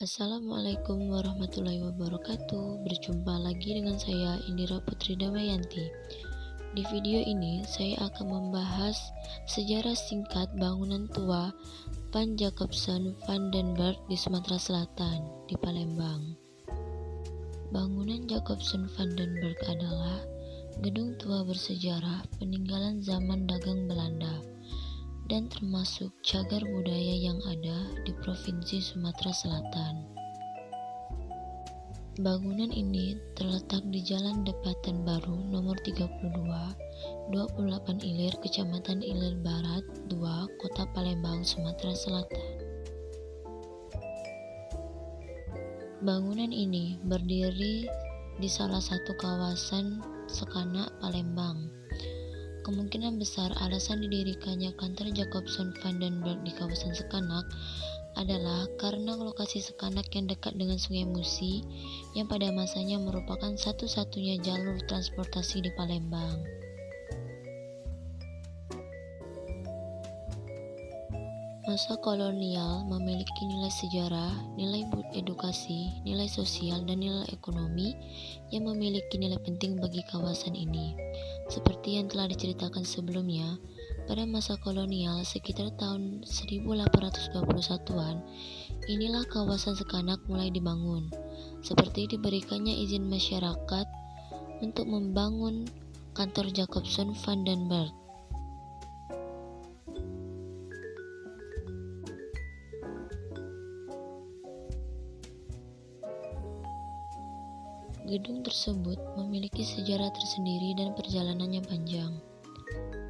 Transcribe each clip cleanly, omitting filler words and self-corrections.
Assalamualaikum warahmatullahi wabarakatuh. Berjumpa lagi dengan saya Indira Putri Damayanti. Di video ini saya akan membahas sejarah singkat bangunan tua Van Jacobson van den Berg di Sumatera Selatan, di Palembang. Bangunan Jacobson van den Berg adalah gedung tua bersejarah peninggalan zaman dagang Belanda dan termasuk cagar budaya yang ada di Provinsi Sumatera Selatan. Bangunan ini terletak di Jalan Depatan Baru nomor 32, 28 Ilir, Kecamatan Ilir Barat 2, Kota Palembang, Sumatera Selatan. Bangunan ini berdiri di salah satu kawasan Sekanak, Palembang. Kemungkinan besar alasan didirikannya kantor Jacobson van den Berg di kawasan Sekanak adalah karena lokasi Sekanak yang dekat dengan Sungai Musi yang pada masanya merupakan satu-satunya jalur transportasi di Palembang. Masa kolonial memiliki nilai sejarah, nilai edukasi, nilai sosial, dan nilai ekonomi yang memiliki nilai penting bagi kawasan ini. Seperti yang telah diceritakan sebelumnya, pada masa kolonial sekitar tahun 1821-an, inilah kawasan Sekanak mulai dibangun, seperti diberikannya izin masyarakat untuk membangun kantor Jacobson van den Berg. Gedung tersebut memiliki sejarah tersendiri dan perjalanannya panjang.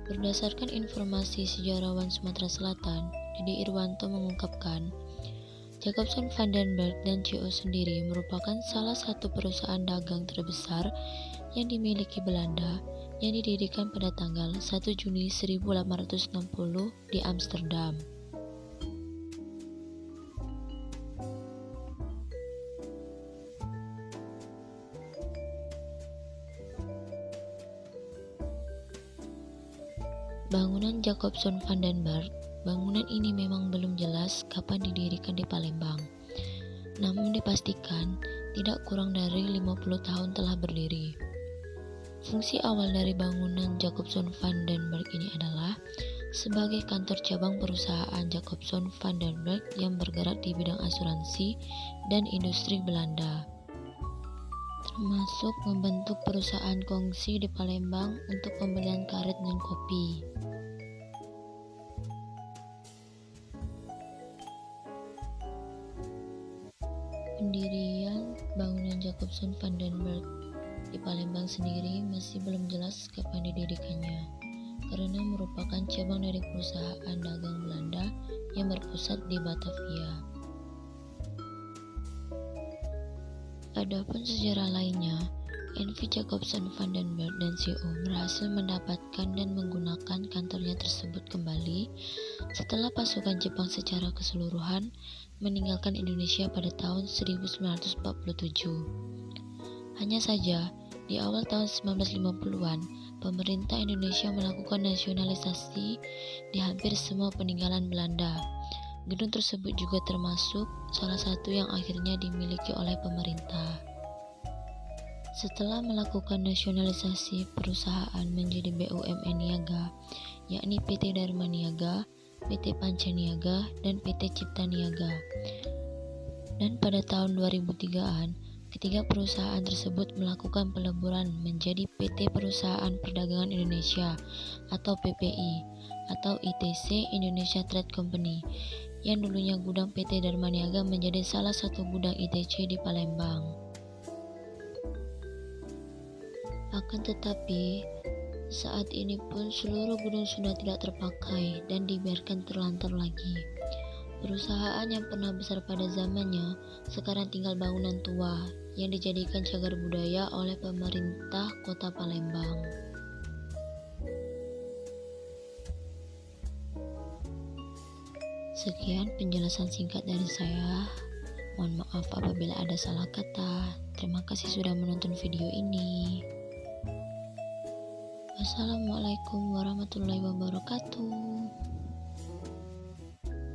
Berdasarkan informasi sejarawan Sumatera Selatan, Dede Irwanto mengungkapkan, Jacobson van den Berg dan CO sendiri merupakan salah satu perusahaan dagang terbesar yang dimiliki Belanda yang didirikan pada tanggal 1 Juni 1860 di Amsterdam. Bangunan Jacobson van den Berg, bangunan ini memang belum jelas kapan didirikan di Palembang. Namun dipastikan tidak kurang dari 50 tahun telah berdiri. Fungsi awal dari bangunan Jacobson van den Berg ini adalah sebagai kantor cabang perusahaan Jacobson van den Berg yang bergerak di bidang asuransi dan industri Belanda, termasuk membentuk perusahaan kongsi di Palembang untuk pembelian karet dan kopi. Pendirian bangunan Jacobson van den Berg di Palembang sendiri masih belum jelas kapan didirikannya, karena merupakan cabang dari perusahaan dagang Belanda yang berpusat di Batavia. Adapun sejarah lainnya, N.V. Jacobson van den Berg dan CO berhasil mendapatkan dan menggunakan kantornya tersebut kembali setelah pasukan Jepang secara keseluruhan meninggalkan Indonesia pada tahun 1947. Hanya saja, di awal tahun 1950-an, pemerintah Indonesia melakukan nasionalisasi di hampir semua peninggalan Belanda. Gedung tersebut juga termasuk salah satu yang akhirnya dimiliki oleh pemerintah. Setelah melakukan nasionalisasi perusahaan menjadi BUMN Niaga, yakni PT Dharma Niaga, PT Panca Niaga, dan PT Cipta Niaga. Dan pada tahun 2003-an, ketiga perusahaan tersebut melakukan peleburan menjadi PT Perusahaan Perdagangan Indonesia atau PPI atau ITC Indonesia Trade Company, yang dulunya gudang PT Dharma Niaga menjadi salah satu gudang ITC di Palembang. Akan tetapi, saat ini pun seluruh gedung sudah tidak terpakai dan dibiarkan terlantar lagi. Perusahaan yang pernah besar pada zamannya sekarang tinggal bangunan tua yang dijadikan cagar budaya oleh pemerintah Kota Palembang. Sekian penjelasan singkat dari saya. Mohon maaf apabila ada salah kata. Terima kasih sudah menonton video ini. Wassalamualaikum warahmatullahi wabarakatuh.